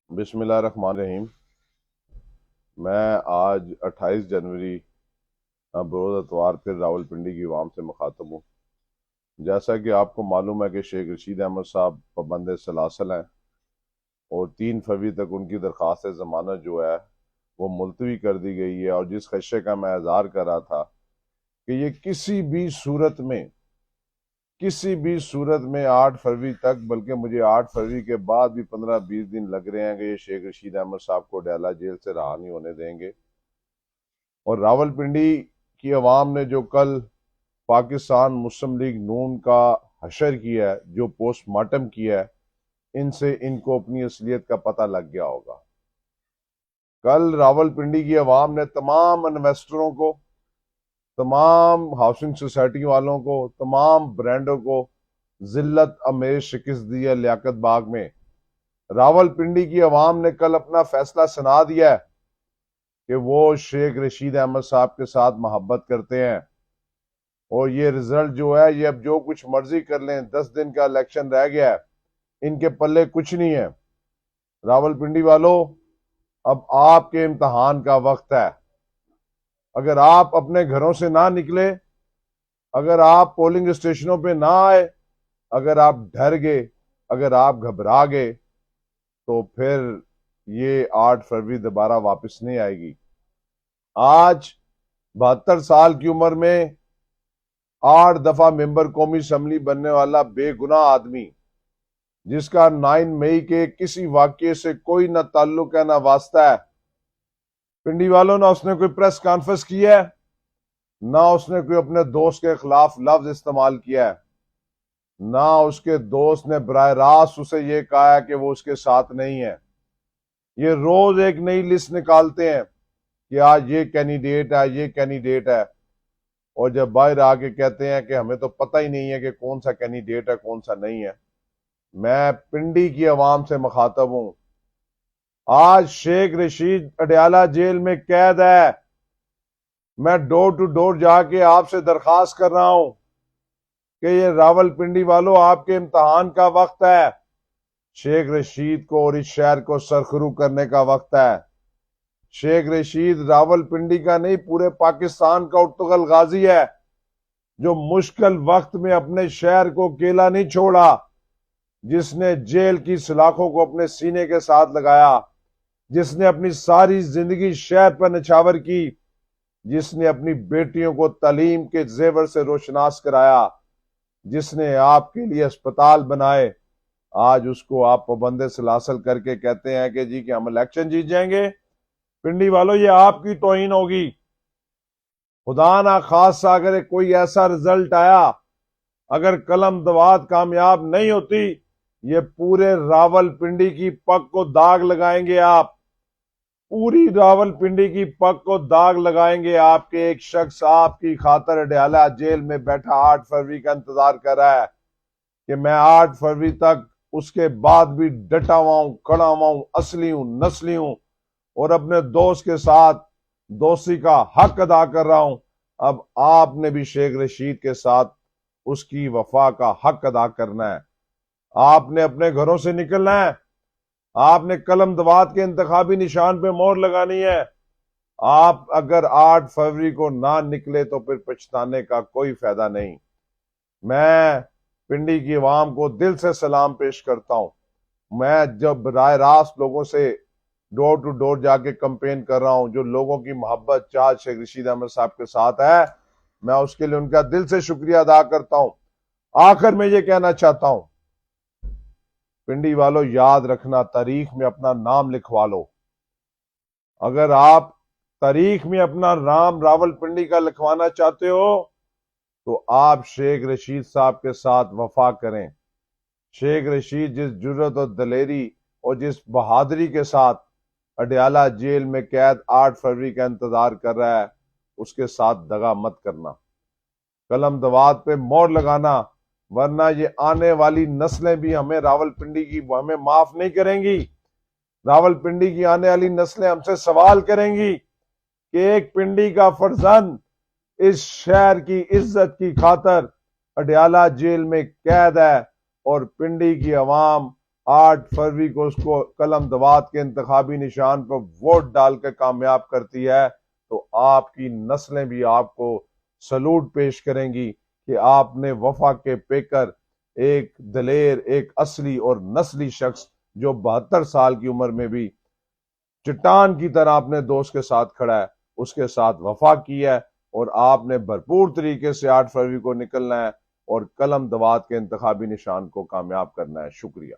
بسم اللہ الرحمن الرحیم۔ میں آج 28 جنوری بروز اتوار پھر راولپنڈی کی عوام سے مخاطب ہوں۔ جیسا کہ آپ کو معلوم ہے کہ شیخ رشید احمد صاحب پابند سلاسل ہیں اور 3 فروری تک ان کی درخواست ضمانت جو ہے وہ ملتوی کر دی گئی ہے، اور جس خدشے کا میں اظہار کر رہا تھا کہ یہ کسی بھی صورت میں 8 فروری تک، بلکہ مجھے 8 فروری کے بعد بھی 15-20 دن لگ رہے ہیں کہ یہ شیخ رشید احمد صاحب کو ڈیالہ جیل سے رہا نہیں ہونے دیں گے۔ اور راولپنڈی کی عوام نے جو کل پاکستان مسلم لیگ نون کا حشر کیا ہے، جو پوسٹ مارٹم کیا ہے، ان کو اپنی اصلیت کا پتہ لگ گیا ہوگا۔ کل راولپنڈی کی عوام نے تمام انویسٹروں کو، تمام ہاؤسنگ سوسائٹی والوں کو، تمام برانڈوں کو ذلت امیز شکست دی ہے لیاقت باغ میں۔ راولپنڈی کی عوام نے کل اپنا فیصلہ سنا دیا ہے کہ وہ شیخ رشید احمد صاحب کے ساتھ محبت کرتے ہیں، اور یہ رزلٹ جو ہے، یہ اب جو کچھ مرضی کر لیں، 10 دن کا الیکشن رہ گیا ہے، ان کے پلے کچھ نہیں ہے۔ راولپنڈی والو، اب آپ کے امتحان کا وقت ہے۔ اگر آپ اپنے گھروں سے نہ نکلے، اگر آپ پولنگ اسٹیشنوں پہ نہ آئے، اگر آپ ڈر گئے، اگر آپ گھبرا گئے، تو پھر یہ 8 فروری دوبارہ واپس نہیں آئے گی۔ آج 72 سال کی عمر میں 8 دفعہ ممبر قومی اسمبلی بننے والا بے گناہ آدمی، جس کا 9 مئی کے کسی واقعے سے کوئی نہ تعلق ہے نہ واسطہ ہے، پنڈی والوں، نہ اس نے کوئی پریس کانفرنس کی ہے، نہ اس نے کوئی اپنے دوست کے خلاف لفظ استعمال کیا ہے، نہ اس کے دوست نے براہ راست اسے یہ کہا ہے کہ وہ اس کے ساتھ نہیں ہے۔ یہ روز ایک نئی لسٹ نکالتے ہیں کہ آج یہ کینڈیڈیٹ ہے، یہ کینڈیڈیٹ ہے، اور جب باہر آ کے کہتے ہیں کہ ہمیں تو پتہ ہی نہیں ہے کہ کون سا کینڈیڈیٹ ہے کون سا نہیں ہے۔ میں پنڈی کی عوام سے مخاطب ہوں۔ آج شیخ رشید اڈیالہ جیل میں قید ہے۔ میں ڈور ٹو ڈور جا کے آپ سے درخواست کر رہا ہوں کہ یہ راولپنڈی والوں، آپ کے امتحان کا وقت ہے۔ شیخ رشید کو اور اس شہر کو سرخرو کرنے کا وقت ہے۔ شیخ رشید راولپنڈی کا نہیں، پورے پاکستان کا ارطغرل غازی ہے، جو مشکل وقت میں اپنے شہر کو اکیلا نہیں چھوڑا، جس نے جیل کی سلاخوں کو اپنے سینے کے ساتھ لگایا، جس نے اپنی ساری زندگی شہر پر نچھاور کی، جس نے اپنی بیٹیوں کو تعلیم کے زیور سے روشناس کرایا، جس نے آپ کے لیے اسپتال بنائے۔ آج اس کو آپ پابند سلاسل کر کے کہتے ہیں کہ جی کہ ہم الیکشن جیت جائیں گے۔ پنڈی والوں، یہ آپ کی توہین ہوگی۔ خدا نہ خاصہ اگر کوئی ایسا رزلٹ آیا، اگر قلم دوات کامیاب نہیں ہوتی، یہ پورے راولپنڈی کی پگ کو داغ لگائیں گے آپ، پوری راولپنڈی کی پگ کو داغ لگائیں گے۔ آپ کے ایک شخص آپ کی خاطر اڈیالہ جیل میں بیٹھا 8 فروری کا انتظار کر رہا ہے کہ میں 8 فروری تک اس کے بعد بھی ڈٹا ہوا ہوں، کھڑا ہوا ہوں، اصلی ہوں، نسلی ہوں، اور اپنے دوست کے ساتھ دوستی کا حق ادا کر رہا ہوں۔ اب آپ نے بھی شیخ رشید کے ساتھ اس کی وفا کا حق ادا کرنا ہے۔ آپ نے اپنے گھروں سے نکلنا ہے۔ آپ نے قلم دوات کے انتخابی نشان پہ مہر لگانی ہے۔ آپ اگر 8 فروری کو نہ نکلے تو پھر پچھتانے کا کوئی فائدہ نہیں۔ میں پنڈی کی عوام کو دل سے سلام پیش کرتا ہوں۔ میں جب براہ راست لوگوں سے ڈور ٹو ڈور جا کے کمپین کر رہا ہوں، جو لوگوں کی محبت چاہت شیخ رشید احمد صاحب کے ساتھ ہے، میں اس کے لیے ان کا دل سے شکریہ ادا کرتا ہوں۔ آخر میں یہ کہنا چاہتا ہوں، پنڈی والو یاد رکھنا، تاریخ میں اپنا نام لکھوا لو۔ اگر آپ تاریخ میں اپنا نام راولپنڈی کا لکھوانا چاہتے ہو تو آپ شیخ رشید صاحب کے ساتھ وفا کریں۔ شیخ رشید جس جرأت اور دلیری اور جس بہادری کے ساتھ اڈیالہ جیل میں قید 8 فروری کا انتظار کر رہا ہے، اس کے ساتھ دغا مت کرنا، قلم دوات پہ مہر لگانا، ورنہ یہ آنے والی نسلیں بھی ہمیں راولپنڈی کی ہمیں معاف نہیں کریں گی۔ راولپنڈی کی آنے والی نسلیں ہم سے سوال کریں گی کہ ایک پنڈی کا فرزند اس شہر کی عزت کی خاطر اڈیالہ جیل میں قید ہے، اور پنڈی کی عوام 8 فروری کو اس کو قلم دوات کے انتخابی نشان پر ووٹ ڈال کے کامیاب کرتی ہے تو آپ کی نسلیں بھی آپ کو سلوٹ پیش کریں گی کہ آپ نے وفا کے پیکر، ایک دلیر، ایک اصلی اور نسلی شخص جو 72 سال کی عمر میں بھی چٹان کی طرح اپنے دوست کے ساتھ کھڑا ہے، اس کے ساتھ وفا کی ہے، اور آپ نے بھرپور طریقے سے 8 فروری کو نکلنا ہے اور قلم دوات کے انتخابی نشان کو کامیاب کرنا ہے۔ شکریہ۔